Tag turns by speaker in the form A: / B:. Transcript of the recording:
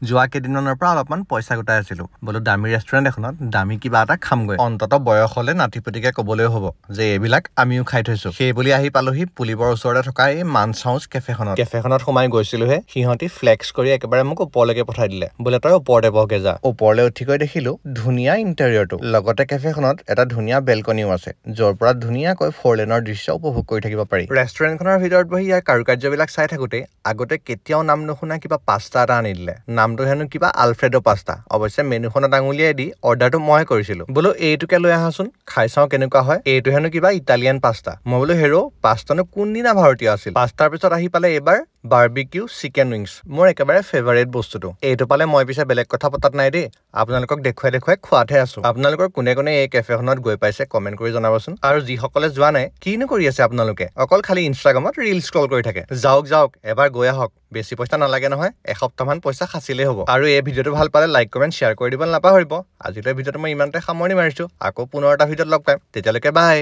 A: যোৱা কেইদিনমানৰ পৰা অলপমান পইচা গোটাই আছিলো বোলো দামী ৰেষ্টুৰেণ্ট এখনত দামী কিবা এটা খামগৈ অন্তত বয়স হলে নাতিপতিকে কবলৈও হ'ব যে এইবিলাক আমিও খাই থৈছো সেই বুলি আহি পালোহি পুলিবৰ ওচৰতে থকা এই মানচাউচ কেফেখনত সোমাই গৈছিলোহে সিহঁতি ফ্লেক্স কৰি একেবাৰে মোক ওপৰলৈকে পঠাই দিলে বোলে তই ওপৰতে বহকে যা ওপৰলৈ উঠি গৈ দেখিলো ধুনীয়া ইণ্টেৰিয়ৰটো লগতে কেফেখনত এটা ধুনীয়া বেলকনিও আছে য'ৰ পৰা ধুনীয়াকৈ 4 লেনৰ দৃশ্য উপভোগ কৰি থাকিব পাৰি ৰেষ্টুৰেণ্টখনৰ ভিতৰত বহি ইয়াৰ কাৰুকাৰ্যবিলাক চাই থাকোতে আগতে কেতিয়াও নাম নুশুনা কিবা পাস্তা এটা আনি দিলে নামটো হেনো কিবা আলফ্ৰেডো পাস্তা অৱশ্যে মেনুখনত আঙুলিয়াই দি অৰ্ডাৰটো মই কৰিছিলো বোলো এইটোকে লৈ আহাচোন খাই চাওঁ কেনেকুৱা হয় এইটো হেনো কিবা ইটালিয়ান পাস্তা মই বোলো হেৰো পাস্তানো কোনদিনা ভাৰতীয় আছিল পাস্তাৰ পিছত আহি পালে এইবাৰ বাৰ্বিকিউ চিকেন উইংছ মোৰ একেবাৰে ফেভাৰিট বস্তুটো এইটো পালে মই পিছে বেলেগ কথা পতাত নাই দেই আপোনালোকক দেখুৱাই খোৱাতহে আছো আপোনালোকৰ কোনে কোনে এই কেফেখনত গৈ পাইছে কমেন্ট কৰি জনাবচোন আৰু যিসকলে যোৱা নাই কিনো কৰি আছে আপোনালোকে অকল খালি ইনষ্টাগ্ৰামত ৰিল স্ক্ৰল কৰি থাকে যাওক এবাৰ গৈ আহক বেছি পইচা নালাগে নহয় এসপ্তাহমান পইচা খাচিলেই হ'ব আৰু এই ভিডিঅ'টো ভাল পালে লাইক কমেন্ট শ্বেয়াৰ কৰি দিব নাপাহৰিব আজিলৈ ভিডিঅ'টো মই ইমানতে সামৰণি মাৰিছো আকৌ পুনৰ এটা ভিডিঅ'ত লগ পাম তেতিয়ালৈকে বাই